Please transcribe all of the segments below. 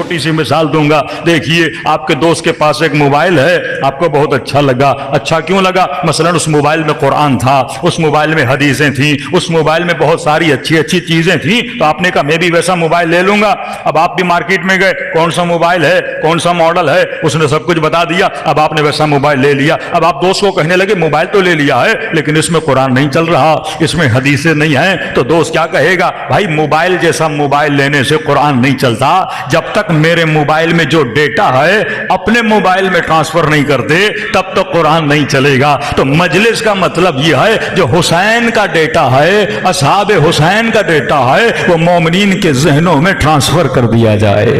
छोटी सी मिसाल दूंगा। देखिए आपके दोस्त के पास एक मोबाइल है, आपको बहुत अच्छा लगा। अच्छा क्यों लगा? मसलन उस मोबाइल में कुरान था, उस मोबाइल में हदीसें थी, उस मोबाइल में बहुत सारी अच्छी अच्छी चीजें थी, तो आपने कहा मैं भी वैसा मोबाइल ले लूंगा। अब आप भी मार्केट में गए, कौन सा मोबाइल है, कौन सा मॉडल है, उसने सब कुछ बता दिया। अब आपने वैसा मोबाइल ले लिया। अब आप दोस्त को कहने लगे मोबाइल तो ले लिया है लेकिन इसमें कुरान नहीं चल रहा, इसमें हदीसें नहीं है। तो दोस्त क्या कहेगा? भाई मोबाइल जैसा मोबाइल लेने से कुरान नहीं चलता। जब तक मेरे मोबाइल में जो डेटा है अपने मोबाइल में ट्रांसफर नहीं करते तब तक कुरान नहीं चलेगा। तो मजलिस का मतलब यह है जो हुसैन का डेटा है, असहाब हुसैन का डेटा है, वो मोमिनीन के जहनों में ट्रांसफर कर दिया जाए।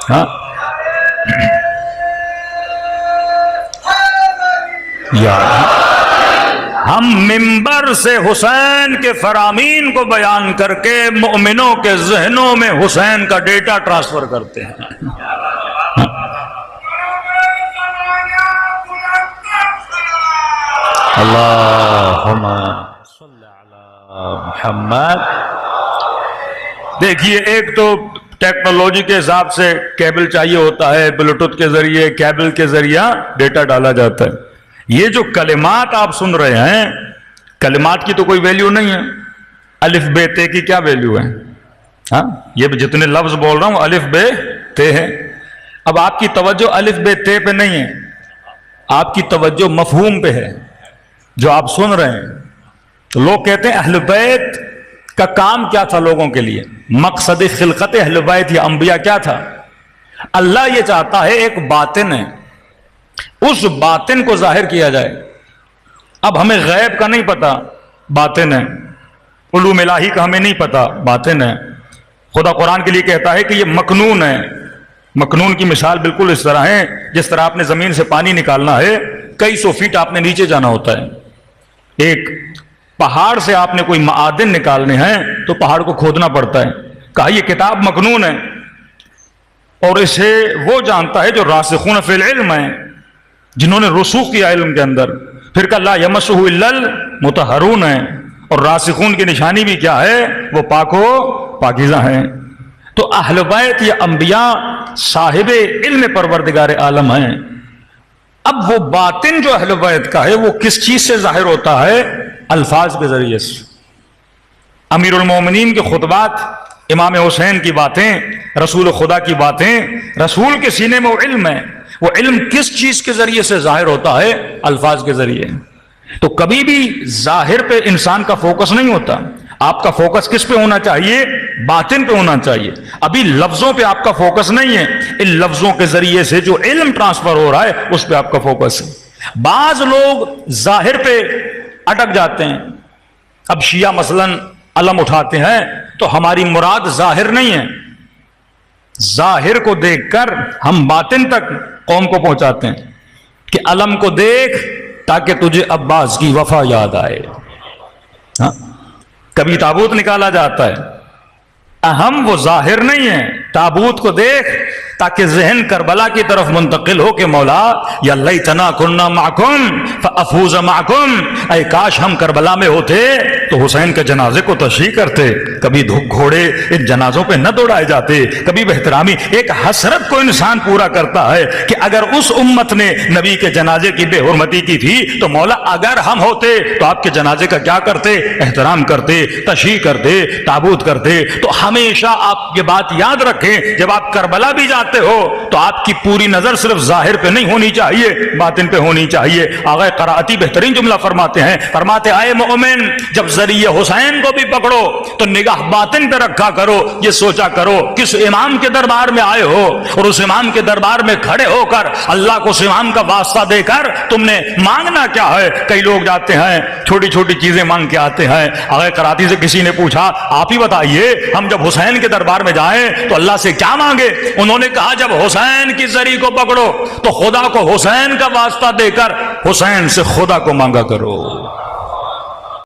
हाँ? हम मिंबर से हुसैन के फरामीन को बयान करके मोमिनों के जहनों में हुसैन का डेटा ट्रांसफर करते हैं। अल्लाहुम्मा सल्ली अला मुहम्मद। देखिए एक तो टेक्नोलॉजी के हिसाब से केबल चाहिए होता है, ब्लूटूथ के जरिए केबल के जरिए डेटा डाला जाता है। ये जो कलिमात आप सुन रहे हैं, कलिमात की तो कोई वैल्यू नहीं है। अलिफ बे ते की क्या वैल्यू है? हाँ, ये जितने लफ्ज बोल रहा हूं अलिफ बे ते है। अब आपकी तवज्जो अलिफ बे ते पे नहीं है, आपकी तवज्जो मफहूम पे है जो आप सुन रहे हैं। तो लोग कहते हैं अहले बैत का काम क्या था लोगों के लिए, मकसद खिलकत अहले बैत या अंबिया क्या था? अल्लाह ये चाहता है एक बातिन है, उस बातिन को जाहिर किया जाए। अब हमें गैब का नहीं पता, बातिन है। उलूम इलाही का हमें नहीं पता, बातिन है। खुदा कुरान के लिए कहता है कि ये मकनून है। मकनून की मिसाल बिल्कुल इस तरह है जिस तरह आपने जमीन से पानी निकालना है, कई सौ फीट आपने नीचे जाना होता है। एक पहाड़ से आपने कोई मादिन निकालने हैं तो पहाड़ को खोदना पड़ता है। कहा यह किताब मकनून है और इसे वो जानता है जो रासिखून फिल इल्म है, जिन्होंने रुसूख किया इल्म के अंदर। फिर कहा ला यमस्सुहु इल्लल मुतहरून है, और रासिखून की निशानी भी क्या है? वो पाको पाकीज़ा है। तो अहले बैत या अंबिया साहिबे इल्म परवरदिगार आलम हैं। अब वो बातिन जो अहले बैत का है वो किस चीज से जाहिर होता है? अल्फाज के जरिए से। अमीरुल मोमिनीन के खुतबात, इमाम हुसैन की बातें, रसूल खुदा की बातें, रसूल के सीने में वो इल्म है। वो इल्म किस चीज के जरिए से जाहिर होता है? अल्फाज के जरिए। तो कभी भी जाहिर पे इंसान का फोकस नहीं होता। आपका फोकस किस पे होना चाहिए? बातिन पे होना चाहिए। अभी लफ्जों पे आपका फोकस नहीं है, इन लफ्जों के जरिए से जो इल्म ट्रांसफर हो रहा है उस पे आपका फोकस है। बाज लोग जाहिर पे अटक जाते हैं। अब शिया मसलन अलम उठाते हैं तो हमारी मुराद जाहिर नहीं है, जाहिर को देखकर हम बातिन तक कौम को पहुंचाते हैं कि अलम को देख ताकि तुझे अब्बास की वफा याद आए। हाँ? कभी ताबूत निकाला जाता है, अहम वो जाहिर नहीं है। ताबूत को देख ताकि जहन करबला की तरफ मुंतकिल हो के मौला या लैतना कुन्ना माकुम फअफूज माकुम, ऐ काश हम करबला में होते तो हुसैन के जनाजे को तशरीह करते। कभी घोड़े इन जनाजों पे न दौड़ाए जाते, कभी बेहतरामी। एक हसरत को इंसान पूरा करता है कि अगर उस उम्मत ने नबी के जनाजे की बेहुरमती की थी तो मौला अगर हम होते तो आपके जनाजे का क्या करते? एहतराम करते, तशरीह करते, ताबूत करते। तो हमेशा आप ये बात याद रखें, जब आप करबला भी जाते हो तो आपकी पूरी नजर सिर्फ जाहिर पे नहीं होनी चाहिए, बातिन पे होनी चाहिए। आगे कराती बेहतरीन जुमला फरमाते हैं, फरमाते आए मोमिन जब जरिए हुसैन को भी पकड़ो तो निगाह बातिन पे रखा करो। ये सोचा करो किस इमाम के दरबार में आए हो और उस इमाम के दरबार में खड़े होकर अल्लाह को उस इमाम का वास्ता देकर तुमने मांगना क्या है। कई लोग जाते हैं छोटी छोटी चीजें मांग के आते हैं। आगे कराती से किसी ने पूछा आप ही बताइए हम जब हुसैन के दरबार में जाएं तो अल्लाह से क्या मांगे? उन्होंने कहा जब हुसैन की जरी को पकड़ो तो खुदा को हुसैन का वास्ता देकर हुसैन से खुदा को मांगा करो।